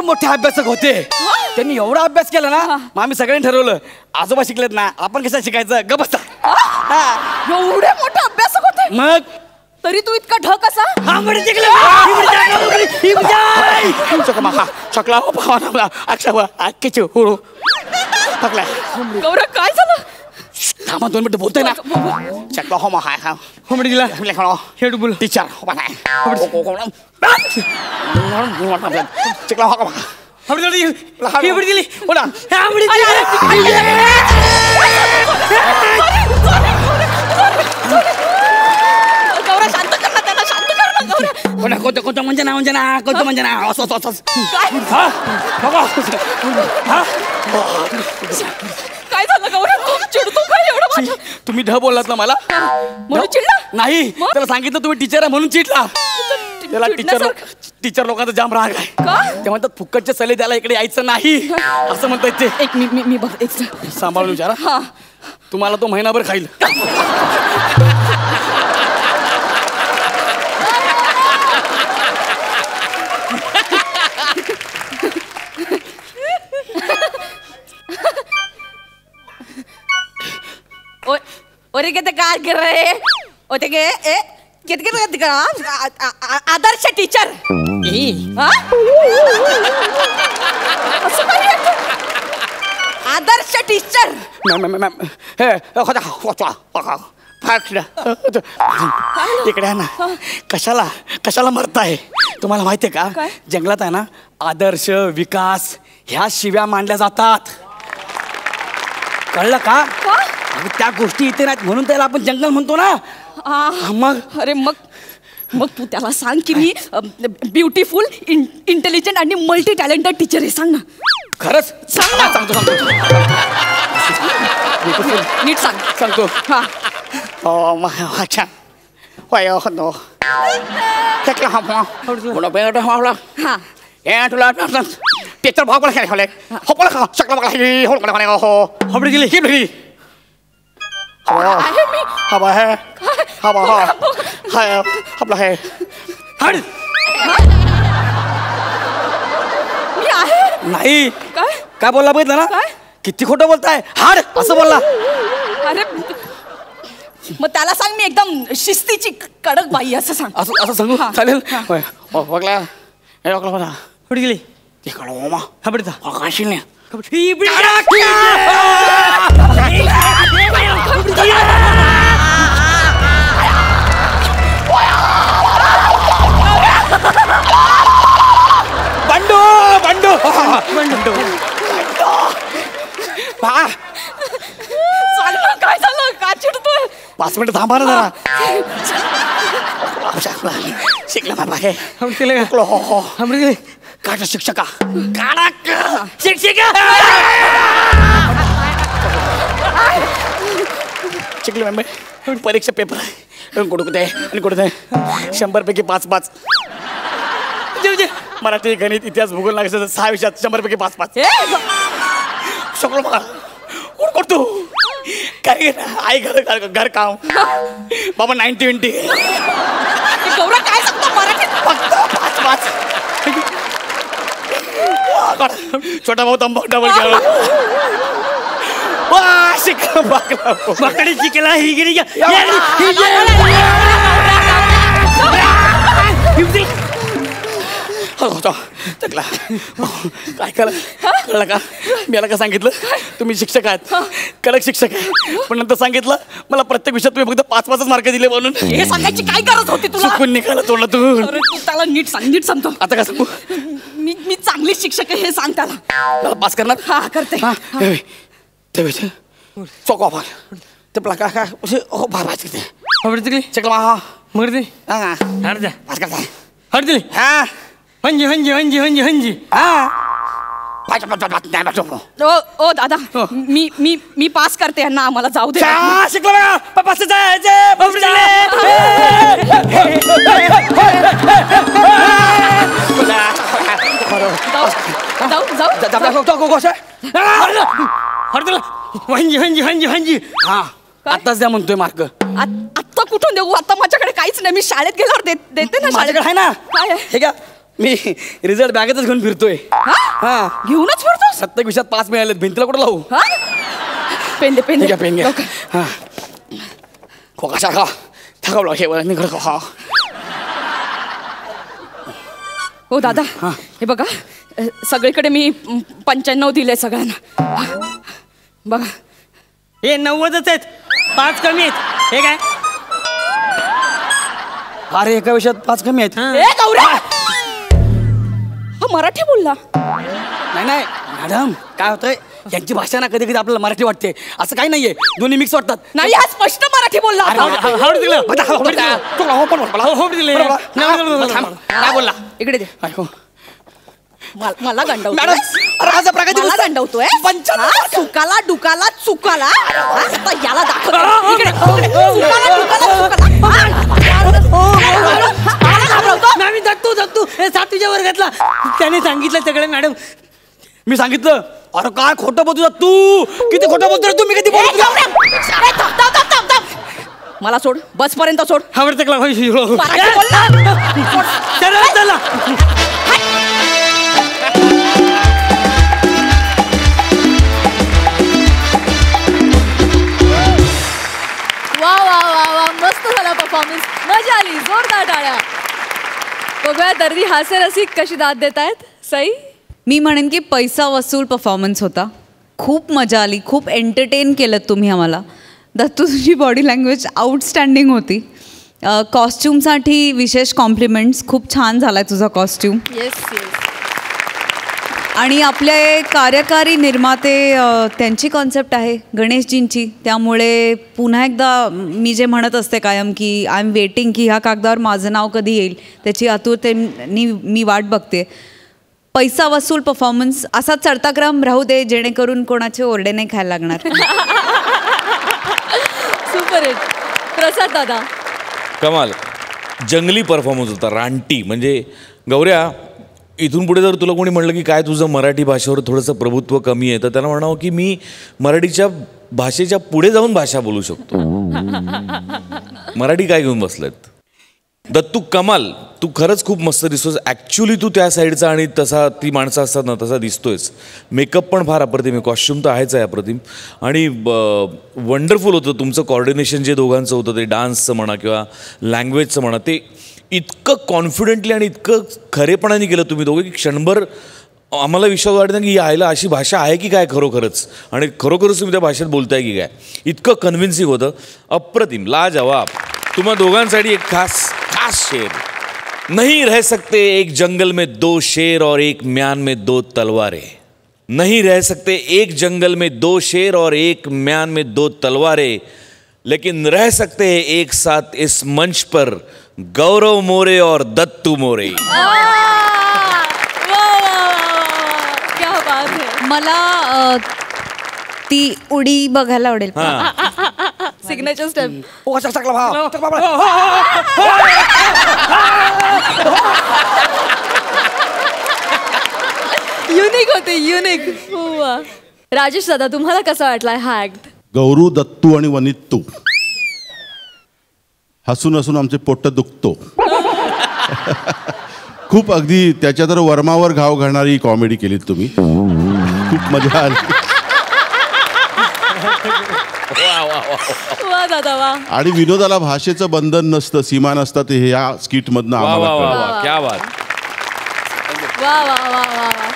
मोठे अभ्यासक होते. त्यांनी एवढा अभ्यास केला ना मग आम्ही सगळ्यांनी ठरवलं आजोबा शिकलेत ना आपण कसं शिकायचं ग बसा. एवढे मोठे अभ्यासक होते मग तरी तू इतका ढ कसा? गौरव काय झालं? थांबा 2 मिनिटं बोलतोय ना चकला हो मग हाय हा होमडी दिला हेड बोल टीचर हो बाय चकला हो का होमडी दिली हेड दिली बोला होमडी दिली गौरा शांत कर ना त्यांना शांत कर ना गौरा कोणा कोणतं म्हणजे ना कोणतं म्हणजे ना असं हा बाबा हा काय झालं गौरा तू चिडतो काय एवढं माझ्या तुम्ही ढ बोललात ना मला म्हणून चिडला नाही त्याला सांगितलं तुम्ही टीचर आहे म्हणून चिडला त्याला टीचर लोकांचा जाम राग आहे ते म्हणतात फुकटचे सल्ले त्याला इकडे यायचं नाही असं म्हणतात ते एक मी बघ एक सांभाळून विचारा हा तुम्हाला तो महिनाभर खाईल ओरे किती काय कर रहे होते के ए किती आदर्श टीचर आदर्श टीचर इकडे ना कशाला मरताय तुम्हाला माहितीये का जंगलात आहे ना आदर्श विकास ह्या शिव्या मांडल्या जातात कळलं का त्या गोष्टी इथे नाहीत म्हणून त्याला आपण जंगल म्हणतो ना मग अरे मग तू त्याला सांग की मी ब्युटिफुल इंटेलिजंट आणि मल्टी टॅलेंटेड टीचर आहे सांग ना खरंच सांग ना सांगतो नीट सांगतो हा अच्छा नो हा टीचर भाव खेळ होबडी गेली हिबडी हवा है हवा हाय आपला है हड मी आहे नाही काय काय बोलला बघितलं ना काय किती खोटं बोलताय हाड असं बोलला अरे मग त्याला सांग मी एकदम शिस्तीची कडक बाई असं सांग असं सांगू चालेल बघला हे बघला बघा होडी गेली ते कळव मामा हा बडीचा काशील नाही बंडू बंडू बंडू काय झालं का चिडतोय 5 मिनिट थांबा ना जरा शिकला मार बागे हो काढा शिक्षका काढा शिक्षिका शिकले मॅम परीक्षा पेपर कुठे आणि कुठे 100 पैकी 5 मराठी गणित इतिहास भूगोल लागायचं 6 विषयात 100 पैकी 5 शकलो बघा कोण करतो काय आई घर काम बाबा 90-20 गौरा काय सांगतो मराठीत फक्त 5 छोटा भाऊ तंबाखू डबल खेळ शिकला बाकडे शिकला ही गिरी टकला काय कळलं का मी याला का सांगितलं तुम्ही शिक्षक आहात कडक शिक्षक आहे पण नंतर सांगितलं मला प्रत्येक विषयात तुम्ही फक्त 5 मार्क दिले म्हणून हे सांगायची काय गरज होती तुला चुकून निघाला तोंडातून अरे तू त्याला नीट सांगतो आता काय सांगू मी चांगली शिक्षक आहे हे सांग त्याला पास करणार हा करते चौक ऑफर ते प्लाका काय हो भार होडी चकला हा मर्दी हट जा पास करता हट दिली हा हंजी ओ दादा मी पास करते यांना आम्हाला जाऊ दे शिकला पास जायचे हंजी हा आताच द्या म्हणतोय मार्क आत्ता कुठून देऊ आता माझ्याकडे काहीच नाही मी शाळेत गेल्यावर देते ना माझ्याकडे आहे ना काय हे का मी रिझल्ट बॅगेतच घेऊन फिरतोय हा घेऊनच फिरतो प्रत्येक विषयात 5 मिळालेत भिंतीला कुठं लावू पेन दे पेन घ्या हा खोका शाखा थकवलं हे वळ निघड खा हो दादा हे बघा सगळीकडे मी 95 दिले सगळ्यांना बघा हे 90च आहेत 5 कमी आहेत. हे काय? अरे एका विषयात 5 कमी आहेत. ए गौऱ्या, हा मराठी बोलला. नाही नाही मॅडम, काय होतंय यांची भाषा ना कधी कधी आपल्याला मराठी वाटते, असं काही नाहीये, दोन्ही मिक्स वाटतात. नाही, हा स्पष्ट मराठी बोलला. काय बोलला इकडे दे. मला गंडवतोय मॅडम, अरे आज प्रगती मला गंडवतोय. चुकाला डुकाला चुकाला. आता याला दाखव. इकडे. चुकाला डुकाला चुकाला. मी जगतो 7वीच्या वर्गातला. त्याने सांगितलं सगळं मॅडम. मी सांगितलं. अरे काय खोटं बोलतो तू, किती खोटं बोलतो तू, मी किती बोलतो. मला सोड, बस पर्यंत सोड. आवडतं क्लास. मराठी बोल ना. चला. वा वा वा वा, मस्त झाला परफॉर्मन्स, मजा आली, जोरदार टाळ्या. बघूया दर्दी हास्यरसिक कशी दाद देत आहेत. सई, मी म्हणेन की पैसा वसूल परफॉर्मन्स होता. खूप मजा आली, खूप एंटरटेन केलं तुम्ही आम्हाला. दत्तू, तुझी बॉडी लँग्वेज आउटस्टँडिंग होती. कॉस्ट्युमसाठी विशेष कॉम्प्लिमेंट्स. खूप छान झाला आहे तुझा कॉस्ट्युम. Yes yes. आणि आपले कार्यकारी निर्माते त्यांची कॉन्सेप्ट आहे गणेशजींची. त्यामुळे पुन्हा एकदा मी जे म्हणत असते कायम की आय एम वेटिंग की ह्या कागदावर माझं नाव कधी येईल, त्याची आतुरतेने मी वाट बघते. पैसा वसूल परफॉर्मन्स असाच चढता क्रम राहू दे, जेणेकरून कोणाचे ओरडे नाही खायला लागणार. Super hit. प्रसाद दादा, कमाल. जंगली परफॉर्मन्स होता, रानटी. म्हणजे गौऱ्या, इथून पुढे जर तुला कोणी म्हणलं की काय तुझं मराठी भाषेवर थोडंसं प्रभुत्व कमी आहे, तर त्याला म्हणावं की मी मराठीच्या भाषेच्या पुढे जाऊन भाषा बोलू शकतो. मराठी काय घेऊन बसलेत. दत्तू, कमाल. तू खरंच खूप मस्त दिसतोस. ॲक्च्युली तू त्या साईडचा आणि तसा ती माणसं असतात ना तसा दिसतोयस. मेकअप पण फार अप्रतिम आहे, कॉस्ट्युम तर आहेच आहे अप्रतिम. आणि वंडरफुल होतं तुमचं कॉर्डिनेशन जे दोघांचं होतं, ते डान्सचं म्हणा किंवा लँग्वेजचं म्हणा, ते इतकं कॉन्फिडेंटली आणि इतकं खरेपणाने केलं तुम्ही दोघे की क्षणभर आम्हाला विश्वास वाटतं की आईला अशी भाषा आहे की काय खरोखरच, आणि खरोखरच तुम्ही त्या भाषेत बोलताय की काय. इतकं कन्व्हिन्सिंग होतं. अप्रतिम, लाजवाब. तुम्हा दोघांसाठी एक खास शेर. नहीं रह सकते एक जंगल में 2 शेर और एक म्यान में 2 तलवारें. नहीं रह सकते एक जंगल में 2 शेर और एक म्यान में 2 तलवारें, लेकिन रह सकते हैं एक साथ इस मंच पर गौरव मोरे और दत्तू मोरे. क्या बात है. मला ती उडी बघायला आवडेल. Signature step. युनिक होते, युनिक. राजेश दादा, तुम्हाला कसा वाटलाय हा ऍक्ट. गौरू, दत्तू आणि वनित्तू हसून हसून आमचे पोट दुखतो. खूप अगदी त्याच्या तर वर्मावर घाव घालणारी कॉमेडी केलीत तुम्ही. खूप मजा आली. वा दादा वा. आणि विनोदाला भाषेचं बंधन नसतं, सीमा नसतात, हे या स्किट मधनं आम्हाला कळलं. क्या बात. वा वा वा वा वा.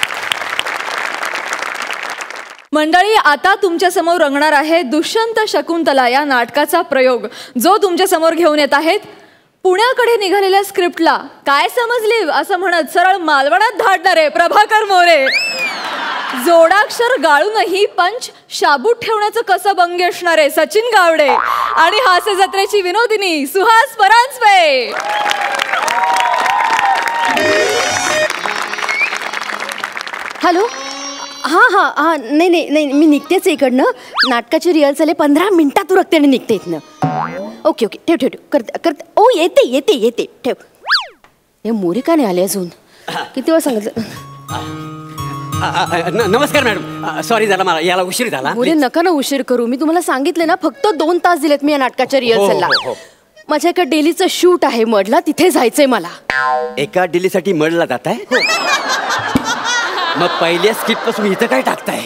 मंडळी, आता तुमच्या समोर रंगणार आहे दुष्यंत शकुंतला या नाटकाचा प्रयोग, जो तुमच्या समोर घेऊन येत आहेत. पुण्याकडे निघालेल्या स्क्रिप्टला काय समजली असं म्हणत सरळ मालवणात धाडणारे प्रभाकर मोरे. जोडाक्षर गाळूनही पंच शाबूत ठेवण्याचं कसं बंगी असणारे सचिन गावडे. आणि हास्य जत्रेची विनोदिनी सुहास परांजपे. हॅलो. हां हां हां, नाही नाही नाही, मी निघतेच इकडनं. नाटकाची रिहर्सल आहे, 15 मिनिटात उरकते आणि निघते इथनं. ओके ओके, ठेव ठेव ठेव. करते. ओ येते येते येते, ठेव. हे मोरे का नाही आले अजून. किती वेळ सांगितलं. नमस्कार मॅडम, सॉरी झाला, मला याला उशीर झाला. मोरे नका ना उशीर करू. मी तुम्हाला सांगितले ना, फक्त 2 तास दिलेत मी या नाटकाच्या रिहर्सलला. माझ्या एका डेलीचं शूट आहे मडला, तिथे जायचंय मला. एका डेलीसाठी मडला जात आहे. मग पहिल्या स्किट पासून इथं काय टाकताय.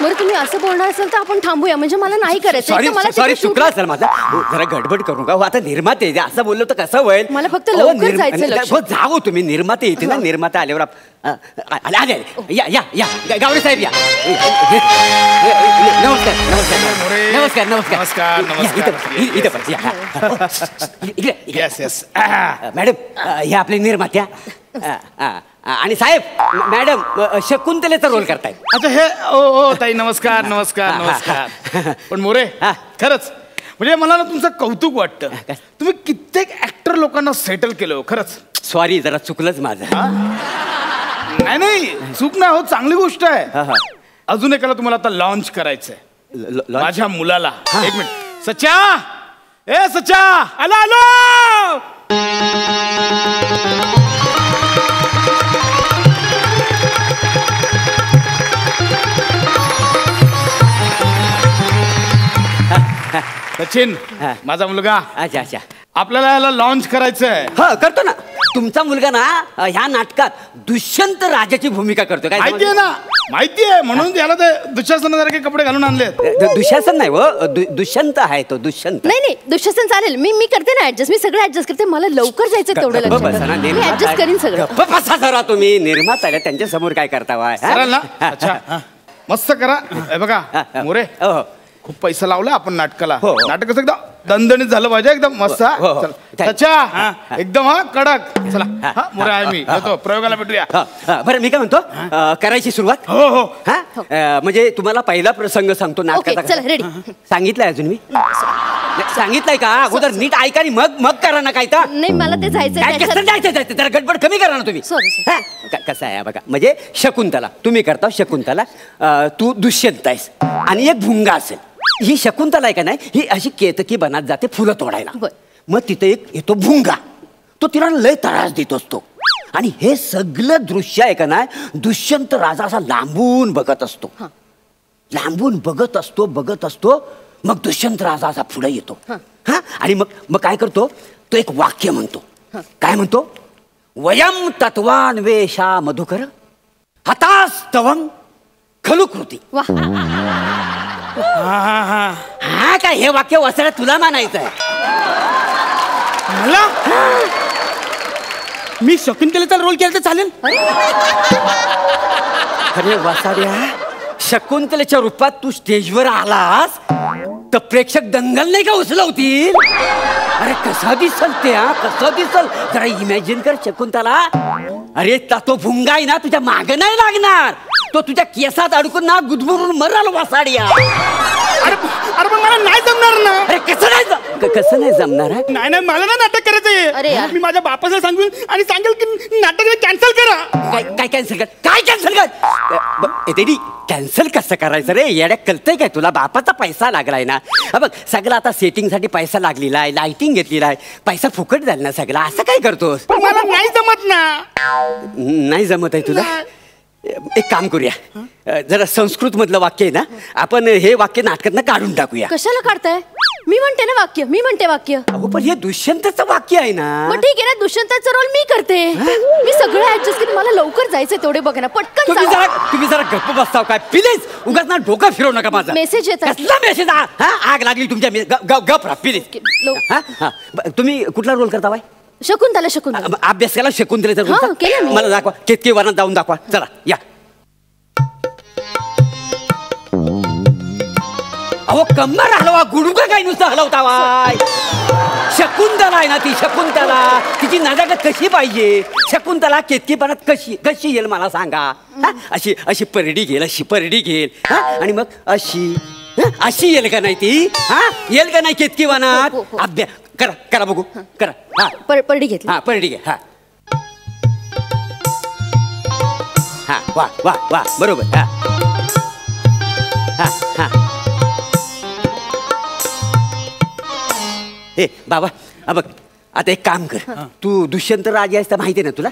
बरं तुम्ही असं बोलणार असेल तर आपण थांबूया, म्हणजे मला नाही करायचं. सॉरी एकतर मला सॉरी तिथे shoot- चुकला असेल माझा. जरा गडबड करू का? आता निर्माते आहे, असं बोललो तर कसं होईल? मला फक्त लवकर जायचंय लक्ष. हो जाओ तुम्ही, निर्माते येते ना, निर्माता आल्यावर आले आले या या या गावडे साहेब या. नमस्कार नमस्कार नमस्कार नमस्कार इकडे येस येस. मॅडम हे आपले निर्मात्या आणि साहेब मॅडम शकुंतलेचा रोल करताय. अच्छा हे ओ ताई नमस्कार नमस्कार नमस्कार. पण मोरे खरंच म्हणजे मला ना तुमचं कौतुक वाटतं. तुम्ही कित्येक ऍक्टर लोकांना सेटल केलं खरंच. सॉरी जरा चुकलंच माझं. नाही नाही चूक नाही हो, चांगली गोष्ट आहे. अजून एकाला तुम्हाला आता लॉन्च करायचंय माझ्या मुलाला. एक मिनिट सच्या, ए सच्या, आलो आलो. सचिन माझा मुलगा. अच्छा अच्छा आपल्याला याला लॉन्च करायचंय. हा करतो ना. तुमचा मुलगा ना ह्या नाटकात दुष्यंत राजाची भूमिका करतो. काय माहितीये ना, माहितीये, म्हणून याला ते दुःशासनासारखे कपडे घालून आणले. दुःशासन नाही हो, दुष्यंत आहे तो, दुष्यंत. नाही नाही दुःशासन चालेल, मी करते ना ऍडजस्ट. मी सगळं ऍडजस्ट करते. मला लवकर जायचं तेवढं लक्षात. मी ऍडजस्ट करीन सगळं. बसा जरा तुम्ही, निर्माता आल्या त्यांच्या समोर काय करता वाय? अच्छा मस्त करा. बघा मोरे खूप पैसा लावला आपण नाटकाला. नाटक कसं एकदम दणदणीत झालं पाहिजे, एकदम मस्त. अच्छा एकदम हा कडक. चला हा मोरे आहे मी येतो, प्रयोगाला भेटूया. बरं मी काय म्हणतो, करायची सुरुवात. हो हो. हा म्हणजे तुम्हाला पहिला प्रसंग सांगतो नाटकाचा. चला रेडी. सांगितलंय अजून मी? सांगितलंय का? अगोदर नीट ऐका आणि मग करा ना काय तर. नाही मला ते जायचं जायचं जरा गडबड कमी करा ना तुम्ही. कसं आहे बघा, म्हणजे शकुंतला तुम्ही करता, शकुंतला तू दुष्यंत आहेस आणि एक भुंगा असेल. ही शकुंतला आहे का नाही, ही अशी केतकी बनात जाते फुलं तोडायला. मग तिथे एक येतो भुंगा, तो तिला लय त्रास देत असतो. आणि हे सगळं दृश्य आहे का नाही, दुष्यंत राजा असा लांबून बघत असतो. लांबून बघत असतो. मग दुष्यंत राजा असा पुढे येतो. हा आणि मग काय करतो, तो एक वाक्य म्हणतो. काय म्हणतो? वयम तत्वान वेशा मधुकर हतास्तवं खलु कृती. हा काय हे वाक्य वसऱ्या तुला मानायचं आहे? मला मी शकुंतलेचा रोल केला तर चालेल? अरे वसाड्या, शकुंतलेच्या रूपात तू स्टेजवर आलास तर प्रेक्षक दंगल नाही का उचलवतील? अरे कसा दिसल ते, कसं दिसल जरा इमॅजिन कर. शकुंतला अरे तो भुंगा आहे ना तुझ्या मागे नाही लागणार, तो तुझ्या केसात अडकून ना गुदमरून मराल वसाड्या. अरे पण मला नाही जमणार ना. अरे कसं नाही जमणार? नाही नाही मला ना नाटक करायचंय. मी माझ्या बापाला सांगून आणि सांगेल की नाटक कॅन्सल करा. काय कॅन्सल कर? काय कॅन्सल कर? कॅन्सल कसं करायचं रे येड्या, कळतंय काय तुला? बापाचा पैसा लागलाय ना. बघ सगळं आता सेटिंगसाठी पैसा लागलेला आहे, लाइटिंग घेतलेला आहे, पैसा फुकट झाला ना सगळं. असं काय करतोस? मला नाही जमत ना. नाही जमत आहे तुला? एक काम करूया, जरा संस्कृत मधलं वाक्य आहे ना, आपण हे वाक्य नाटकातनं काढून टाकूया. कशाला काढताय? मी म्हणते ना वाक्य, मी म्हणते वाक्य. अहो पण हे दुष्यंतचं वाक्य आहे ना. मग ठीक आहे ना, दुष्यंताचा रोल मी करते. मी सगळं ऍडजस्ट करून मला लवकर जायचंय तेवढे बघा ना. पटकन तुम्ही जरा गप्प बसताव काय प्लीज? उगाच ना डोकं फिरवू नका माझा. मेसेज येतात. कसला मेसेज? आग लागली तुमच्या. गप राहा प्लीज. तुम्ही कुठला रोल करता बाय? शकुंतला. अभ्यास केला शकुंतलेचा रोल? मला दाखवा, केतकी वनात जाऊन दाखवा. चला या. अहो कंबर हलवा, गुडघा काय नुसतं हलवतावाय. शकुंतला आहे ना ती, शकुंतला तिची नजाकत कशी पाहिजे? शकुंतला केतकीपणात कशी येईल मला सांगा. अशी परडी घेईल, अशी परडी घेईल आणि मग अशी येईल का नाही ती? येईल का नाही केतकी वनात? अभ्यास करा बघू, करा. परडी घेतली. परडी घे. वा वा वा बरोबर. हे बाबा बघ आता एक काम कर, तू दुष्यंत राजा आहेस तर माहिती ना तुला.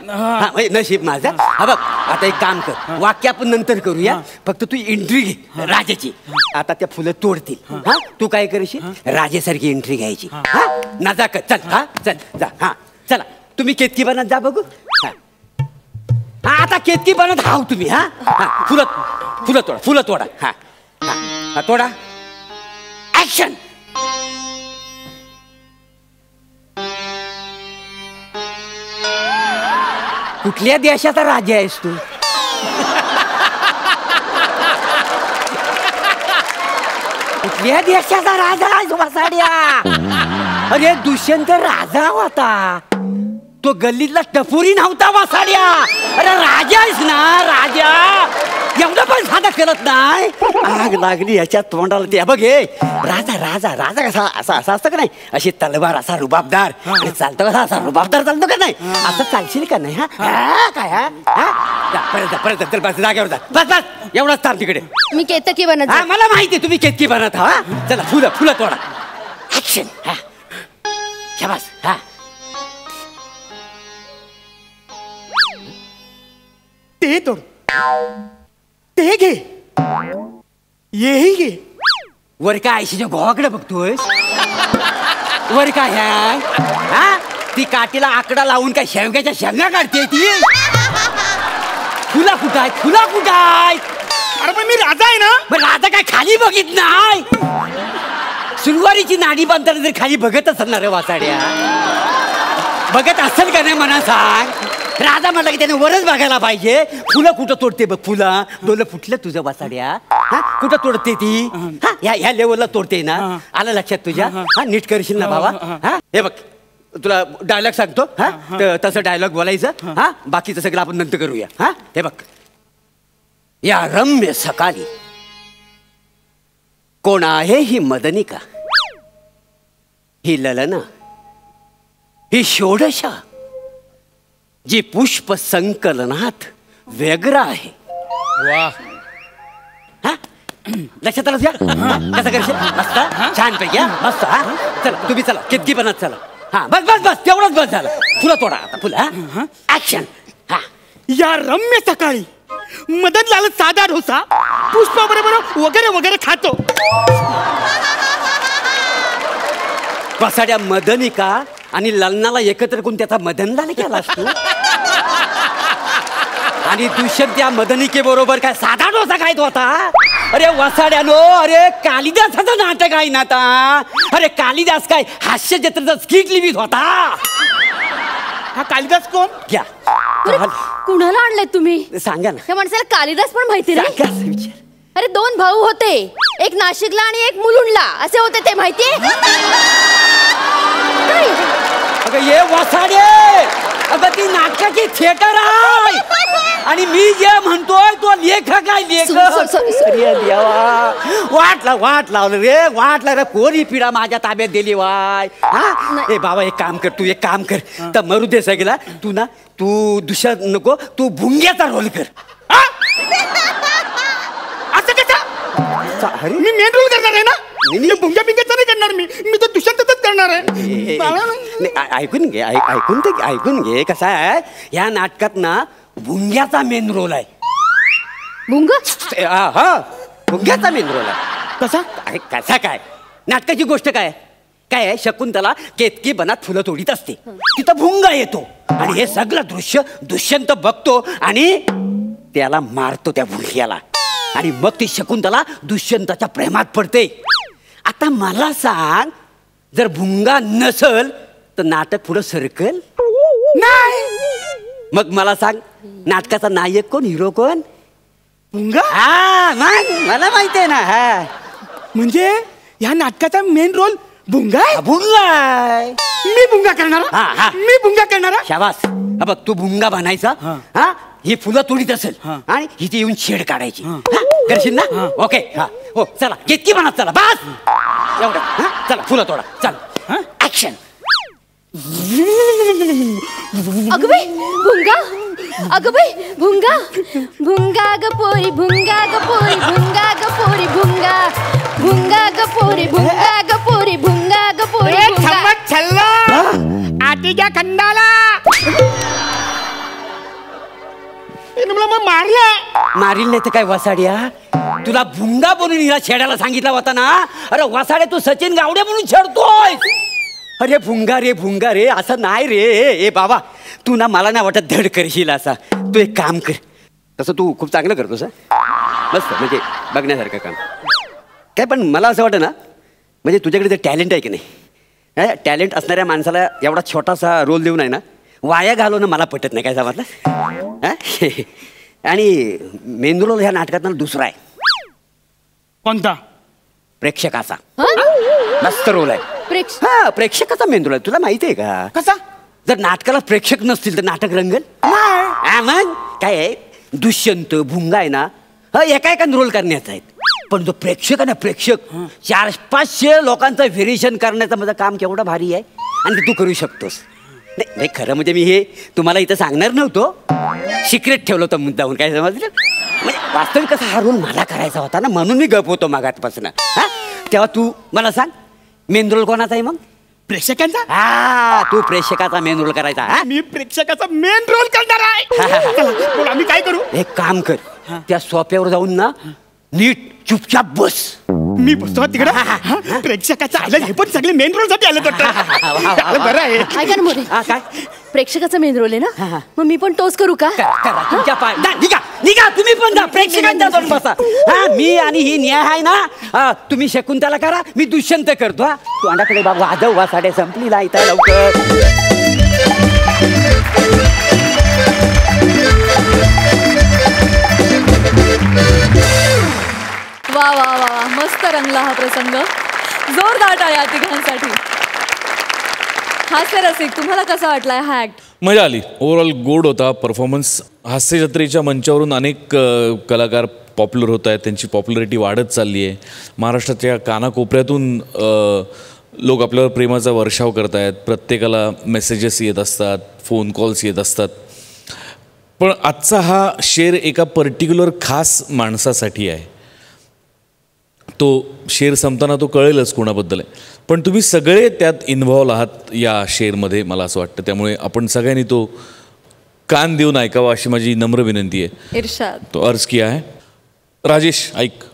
नशीब माझा. बघ आता एक काम कर, वाक्य आपण नंतर करूया, फक्त तू एंट्री घे राजाची. आता त्या फुलं तोडतील, तू काय करशील? राजासारखी एंट्री घ्यायची. नजाकत. चल चल जा. चला तुम्ही केतकी बनात जा बघू. आता केतकी बनात हाव तुम्ही. फुलं तोडा. तोडा. ऍक्शन. कुठल्या देशाचा राजा आहेस तू? कुठल्या देशाचा राजा आहे वसाड्या? अरे दुष्यंत राजा होता, तो गल्लीतला टपोरी नव्हता वसाड्या. अरे राजा आहेस ना, राजा. एवढं पण साधा करत नाही. आग लागली याच्या तोंडाला. ते बघ हे राजा राजा राजा कसा असा असा असतं का नाही, अशी तलवार असा रुबाबदार. आणि चालतो कसा असा रुबाबदार चालतो का नाही, असं चालशील का नाही? हा काय परत परत बस जागेवर जा. बस बस एवढाच थांब तिकडे. मी केतकी बनत. हा मला माहिती आहे तुम्ही केतकी बनत. हा चला फुलं फुलं तोडा. ऍक्शन. हा शाबास. हा ते तोड, ते घे, येही घे. वर काय आयशीच्या घोवाकडे बघतोय? वर काय हा? ती काठीला आकडा लावून काय शेवग्याच्या शेंगा काढते ती? फुला कुठं आहेत? फुला कुठं आहेत? अरे पण मी राजा आहे ना. पण राजा काय खाली बघित नाही? सुरवारीची नाडी बांधताना जर खाली बघत असेल ना रे वाचाड्या, बघत असेल का नाही मला सांग. राजा म्हटलं की त्याने वरच बघायला पाहिजे. फुलं कुठं तोडते बघ. फुलं डोलं फुटलं तुझं वाचाड्या. हा कुठं तोडते ती? हा ह्या लेवलला तोडते ना. आलं लक्षात तुझ्या? हा नीट करशील ना बाबा. हा हे बघ तुला डायलॉग सांगतो. हा तसं डायलॉग बोलायचं. हा बाकीचं सगळं आपण नंतर करूया. हा हे बघ. या रम्य सकाळी कोण आहे ही मदनिका, ही ललना, ही षोडशा, जी पुष्प संकलनात व्यग्र आहे. वा. हा लक्षात आलं तुझ्या? कसं करशील? मस्त छान पैकी. मस्त. हा चला तुम्ही चला कितकी बनत चला. हा बस बस बस तेवढंच बस झालं. फुलं तोडा आता फुलं. ऍक्शन. हा या रम्य सकाळी मदन लाल साधा डोसा पुष्पाबरोबर वगैरे वगैरे खातो. बसाड्या मदनिका आणि ललनाला एकत्र करून त्याचा मदनलाल केला असतो. आणि दुष्यंत त्या मदनिके बरोबर काय साधा डोसा खायत होता? अरे वसाड्यानो, अरे कालिदासाचं नाटक आहे ना आता. अरे कालिदास काय हास्य जत्रेचा स्किट लिहित होता. हा कालिदास कोण? घ्या. कुणाला आणलंय तुम्ही? सांगा ना. त्या माणसाला कालिदास पण माहिती नाही. विचार. अरे 2 भाऊ होते, एक नाशिकला आणि एक मुलुंडला असे होते ते माहितीये? अगं ये वसाडे, अगं ती नाटकाची थिएटर आहे. आणि मी जे म्हणतोय तो लेखक आहे. लेखक. वाट लावलं रे. वाट लावलं. कोणी पिढा माझ्या ताब्यात दिली वाय. हा ए बाबा एक काम कर, तू एक काम कर. तर मरू दे सगळा. तू ना तू दुसरा नको, तू भुंग्याचा रोल कर. असं कसं? मी मेन रोल करणार आहे ना. भुंग्या बिंग्याचा नाही करणार. मी तर दुष्यंतच करणार आहे. ऐकून घे. कसं आहे या नाटकात ना भुंग्याचा मेन रोल आहे. भुंग? हा भुंग्याचा मेन रोल आहे. कसा? कसा काय? नाटकाची गोष्ट काय काय आहे? शकुंतला केतकी बनात फुलं तोडीत असते. तिथं भुंगा येतो आणि हे सगळं दृश्य दुष्यंत बघतो आणि त्याला मारतो त्या भुंग्याला. आणि मग ती शकुंतला दुष्यंताच्या प्रेमात पडते. आता मला सांग, जर भुंगा नसल तर नाटक पुढं सरकल नाही. मग मला सांग नाटकाचा नायक कोण, हिरो कोण? भुंगा. हा मला माहिती आहे ना. हा म्हणजे या नाटकाचा मेन रोल भुंगा आहे. भुंगा आहे. मी भुंगा करणार. हा मी भुंगा करणार. शाबास. बघ तू भुंगा बनायचा. हा ही फुलं तोडीत असेल आणि हिची येऊन शेड काढायची. करशील ना? ओके. हा हो चला कितकी बनत चला. बस एवढं. चला फुलं तोडा. चला ऍक्शन. अगं बाई भुंगा. अगं बाई भुंगा. भुंगा ग पोरी, भुंगा ग पोरी, भुंगा ग पोरी, भुंगा. भुंगा ग पोरी, भुंगा ग पोरी, भुंगा ग पोरी. आटीच्या खंडाला मारील नाही तर काय वसाड्या? तुला भुंगा बनून हिला छेडायला सांगितला होता ना. अरे वसाड्या तू सचिन गावडे म्हणून छेडतोय. अरे भुंगा रे असं नाही रे. ए बाबा तू ना मला नाही वाटत धड करशील असा. तू एक काम कर. तसं तू खूप चांगलं करतोस. मस्त म्हणजे बघण्यासारखं काम. काय पण मला असं वाटतं ना, म्हणजे तुझ्याकडे ते टॅलेंट आहे की नाही, टॅलेंट असणाऱ्या माणसाला एवढा छोटासा रोल देऊन आहे ना वाया घालवणं मला पटत नाही. काय समजलं? आणि मेन रोल ह्या नाटकात ना दुसरा आहे. कोणता? प्रेक्षकाचा. मस्त रोल आहे. प्रेक्षकाचा मेन रोल आहे. तुला माहिती आहे का कसा? जर नाटकाला प्रेक्षक नसतील तर नाटक रंगल. मग काय आहे, दुष्यंत भुंगा आहे ना, एका रोल करण्याचा आहे. पण जो प्रेक्षक आहे ना, प्रेक्षक 400-500 लोकांचं व्हेरिएशन करण्याचं माझं काम केवढं भारी आहे आणि ते तू करू शकतोस. नाही खरं म्हणजे मी हे तुम्हाला इथं सांगणार नव्हतो, सिक्रेट ठेवलं होतं मुद्दाहून. काय समजलं? म्हणजे वास्तविक कसा हा रोल मला करायचा होता ना, म्हणून मी गप होतो मागातपासून. तेव्हा तू मला सांग मेन रोल कोणाचा आहे? मग प्रेक्षकांचा. तू प्रेक्षकाचा मेन रोल करायचा. मी प्रेक्षकाचा मेन रोल करणार आहे. आम्ही काय करू? एक काम कर, त्या सोफ्यावर जाऊन ना नीट चुपचाप बस. मी बसतो तिकडे. प्रेक्षकाचा आलं, हे पण सगळे मेन रोल साठी आले. बरं आहे. ऐका ना मोरे, काय प्रेक्षकाचा मेन रोल आहे ना, मग मी पण तोच करू का? तुमच्या पाय निघा, तुम्ही पण जा प्रेक्षकांच्या जाऊन बसा. मी आणि ही न्याय आहे ना, तुम्ही शकुंतला करा, मी दुष्यंत करतो. तू अंडाकडे बाबा वाजव, वासाडे संपली लायता लवकर. वा वा वा वा, मस्त रंगला हा प्रसंग. जोरदार टाळ्या तिघांसाठी. हास्य रसिक, तुम्हाला कसा वाटलाय हा ऍक्ट? मजा आली. ओव्हरऑल गोड होता परफॉर्मन्स. हास्य जत्रेच्या मंचावरून अनेक कलाकार पॉप्युलर होत आहेत, त्यांची पॉप्युलरिटी वाढत चालली आहे. महाराष्ट्राच्या कानाकोपऱ्यातून लोक आपल्यावर प्रेमाचा वर्षाव करत आहेत. प्रत्येकाला मेसेजेस येत असतात, फोन कॉल्स येत असतात. पण आजचा हा शेर एका पर्टिक्युलर खास माणसासाठी आहे. तो शेर संपताना तो कळेलच कोणाबद्दल आहे. पण तुम्ही सगळे त्यात इन्व्हॉल्व आहात या शेरमध्ये, मला असं वाटतं. त्यामुळे आपण सगळ्यांनी तो कान देऊन ऐकावा अशी माझी नम्र विनंती आहे. इरशाद तो अर्ज किया है. राजेश ऐक.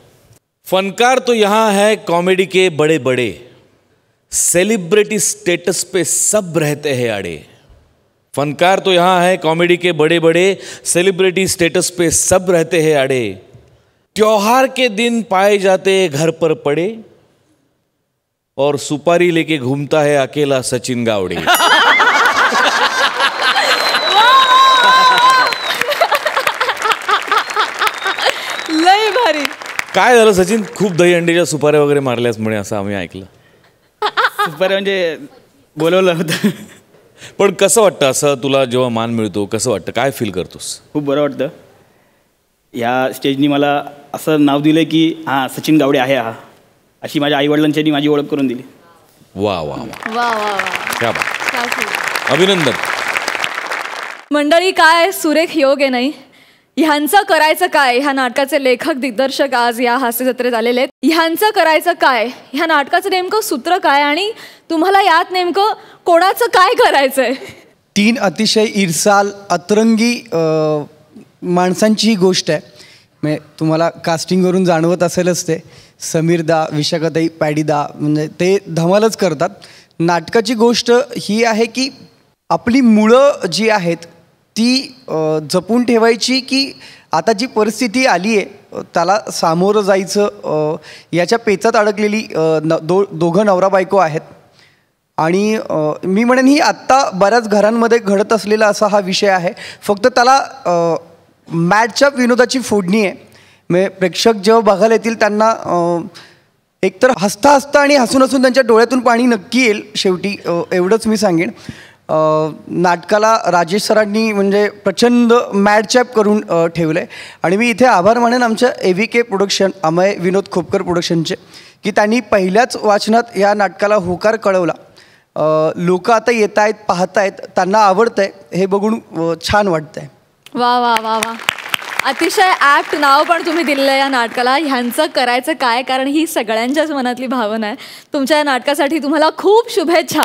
फनकार तो यहाँ है कॉमेडी के बड़े बड़े, सेलिब्रिटी स्टेटस पे सब रहते हैं अड़े. फनकार तो यहाँ है कॉमेडी के बड़े बड़े, सेलिब्रिटी स्टेटस पे सब रहते हैं अड़े. त्योहार के दिन पाए जाते घर पर पड़े, और सुपारी लेके घूमता है अकेला सचिन गावड़े. लय भारी. काय झालं सचिन, खूप दही अंडीच्या सुपाऱ्या वगैरे मारल्यास म्हणे, असं आम्ही ऐकलं. सुपाऱ्या म्हणजे बोलवलं होतं. पण कसं वाटतं असं तुला जेव्हा मान मिळतो, कसं वाटतं, काय फील करतोस? खूप बरं वाटतं. या स्टेजनी मला असं नाव दिलं की हां सचिन गावडे आहे हा, अशी माझ्या आईवडिलांच्यानी माझी ओळख करून दिली. वा वा वा वा वा वा, क्या बात. अभिनंदन. मंडळी, काय सुरेख योग आहे नाही? ह्यांचं करायचं काय, ह्या नाटकाचे लेखक दिग्दर्शक आज या हास्य जत्रेत आलेले आहेत. ह्यांचं करायचं काय, ह्या नाटकाचं नेमकं सूत्र काय, आणि तुम्हाला यात नेमकं कोणाचं काय करायचंय? 3 अतिशय इरसाल अतरंगी माणसांची ही गोष्ट आहे. म्हणजे तुम्हाला कास्टिंगवरून जाणवत असेलच ते. समीरदा, विशाखाताई, पॅडीदा, म्हणजे ते धमालच करतात. नाटकाची गोष्ट ही आहे की आपली मुळं जी आहेत ती जपून ठेवायची, की आता जी परिस्थिती आली आहे त्याला सामोरं जायचं, याच्या पेचात अडकलेली दोघं नवरा बायको आहेत. आणि मी म्हणेन ही आत्ता बऱ्याच घरांमध्ये घडत असलेला असा हा विषय आहे. फक्त त्याला मॅडच्या विनोदाची फोडणी आहे. म्हणजे प्रेक्षक जेव्हा बघायला येतील त्यांना एकतर हसता हसता आणि हसून हसून त्यांच्या डोळ्यातून पाणी नक्की येईल शेवटी, एवढंच मी सांगेन. नाटकाला राजेश सरांनी म्हणजे प्रचंड मॅडचॅप करून ठेवलं आहे. आणि मी इथे आभार मानेन आमच्या AVK प्रोडक्शन, अमय विनोद खोपकर प्रोडक्शनचे, की त्यांनी पहिल्याच वाचनात या नाटकाला होकार कळवला. लोक आता येत आहेत, पाहत आहेत, त्यांना आवडतं आहे, हे बघून छान वाटतं आहे. वा वा वा वा, अतिशय ॲप्ट नाव पण तुम्ही दिलेलं आहे या नाटकाला, ह्यांचं करायचं काय, कारण ही सगळ्यांच्याच मनातली भावना आहे. तुमच्या या नाटकासाठी तुम्हाला खूप शुभेच्छा.